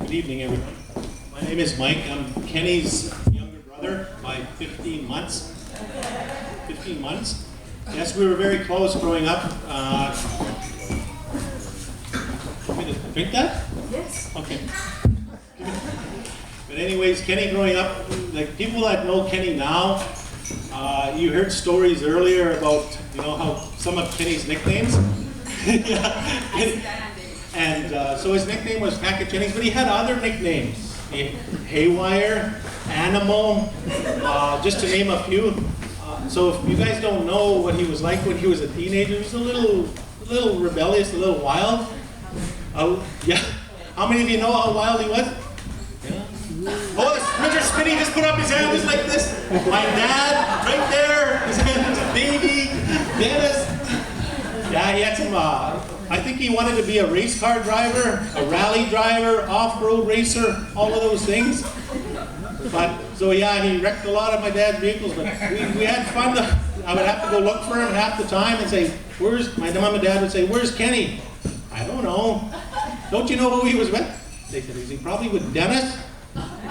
Good evening, everyone. My name is Mike. I'm Kenny's younger brother by 15 months. 15 months? Yes, we were very close growing up. Want me to drink that? Yes. Okay. But anyways, Kenny growing up, like people that know Kenny now, you heard stories earlier about, how some of Kenny's nicknames. Yeah. And so his nickname was Packet Jennings, but he had other nicknames. Haywire, Animal, just to name a few. So if you guys don't know what he was like when he was a teenager, he was a little rebellious, a little wild. Yeah. How many of you know how wild he was? Yeah. Oh, Mr. Spinney just put up his hand just like this. My dad, right there, his hand, baby, Dennis. Yeah, he had some, I think he wanted to be a race car driver, a rally driver, off-road racer, all of those things. But, so yeah, he wrecked a lot of my dad's vehicles, but we had fun. I would have to go look for him half the time and say, my mom and dad would say, where's Kenny? I don't know. Don't you know who he was with? They said, is he probably with Dennis,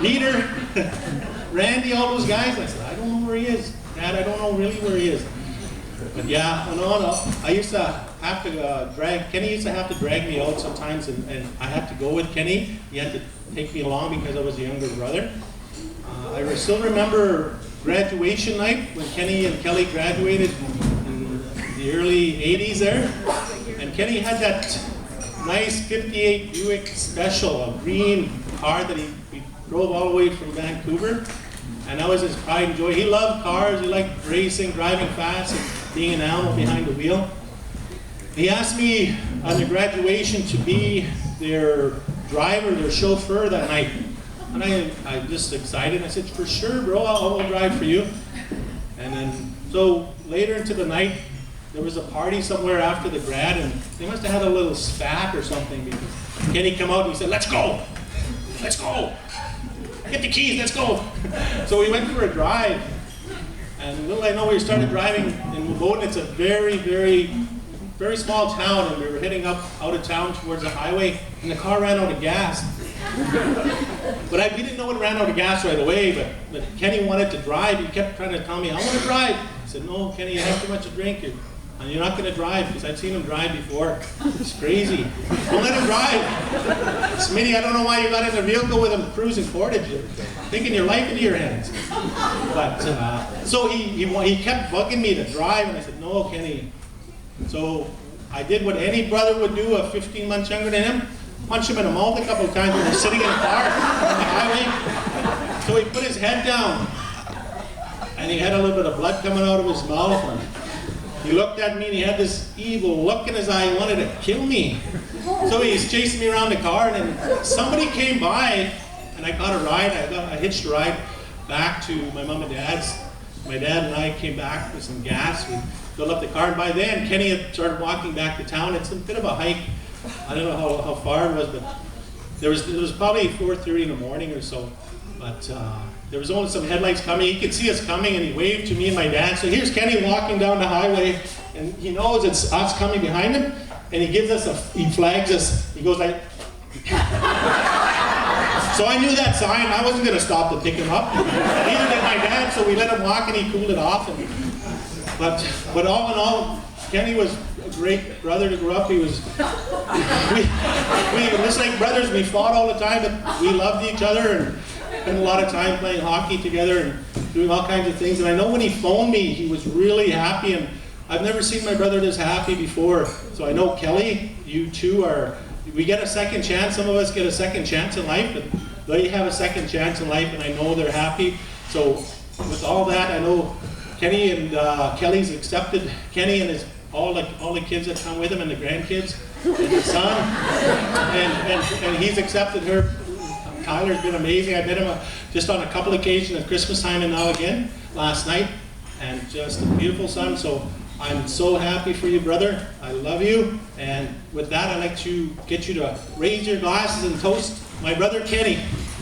Peter, Randy, all those guys? I said, I don't know where he is. Dad, I don't know really where he is. But yeah, no. I used to have to Kenny used to have to drag me out sometimes, and I had to go with Kenny. He had to take me along because I was a younger brother. I still remember graduation night when Kenny and Kelly graduated in the early 80s there. And Kenny had that nice 58 Buick Special, a green car that he drove all the way from Vancouver. And that was his pride and joy. He loved cars, he liked racing, driving fast, and being an animal behind the wheel. He asked me on the graduation to be their driver, their chauffeur that night. And I just excited. I said, for sure, bro, I'll drive for you. And then, so later into the night, there was a party somewhere after the grad, and they must have had a little spat or something, because Kenny came out and he said, let's go. Let's go. Get the keys, let's go. So we went for a drive. And little I know, we started driving in Woboden. It's a very, very, very small town, and we were heading out of town towards the highway, and the car ran out of gas. But we didn't know it ran out of gas right away, but Kenny wanted to drive. He kept trying to tell me, I want to drive. I said, no, Kenny, you have too much to drink. And you're not going to drive, because I'd seen him drive before. It's crazy. Don't let him drive. Smitty, I don't know why you got in the vehicle with him cruising Portage. You're taking your life into your hands. But, so he kept bugging me to drive, and I said, no, Kenny. So I did what any brother would do, a 15 months younger than him, punch him in the mouth a couple of times when we're sitting in a car on the highway. So he put his head down, and he had a little bit of blood coming out of his mouth. And he looked at me, and he had this evil look in his eye. He wanted to kill me. So he's chasing me around the car, and then somebody came by, and I got a ride. I hitched a ride back to my mom and dad's. My dad and I came back with some gas. We filled up the car, and by then, Kenny had started walking back to town. It's a bit of a hike. I don't know how far it was, but it was probably 4:30 in the morning or so. But there was only some headlights coming. He could see us coming, and he waved to me and my dad. So here's Kenny walking down the highway, and he knows it's us coming behind him, and he flags us. He goes like, so I knew that sign. I wasn't going to stop to pick him up. Neither did my dad, so we let him walk, and he cooled it off. But all in all, Kenny was a great brother to grow up. He was, we just like brothers. We fought all the time, but we loved each other and spent a lot of time playing hockey together and doing all kinds of things. And I know when he phoned me, he was really happy, and I've never seen my brother this happy before. So I know, Kelly, you two we get a second chance. Some of us get a second chance in life, but they have a second chance in life, and I know they're happy. So with all that, I know Kenny and Kelly's accepted Kenny and all the kids that come with him, and the grandkids, and the son, and he's accepted her. Tyler's been amazing. I met him just on a couple occasions at Christmas time and now again last night, and just a beautiful son. So I'm so happy for you, brother. I love you. And with that, I'd like to get you to raise your glasses and toast my brother Kenny.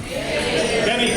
Kenny.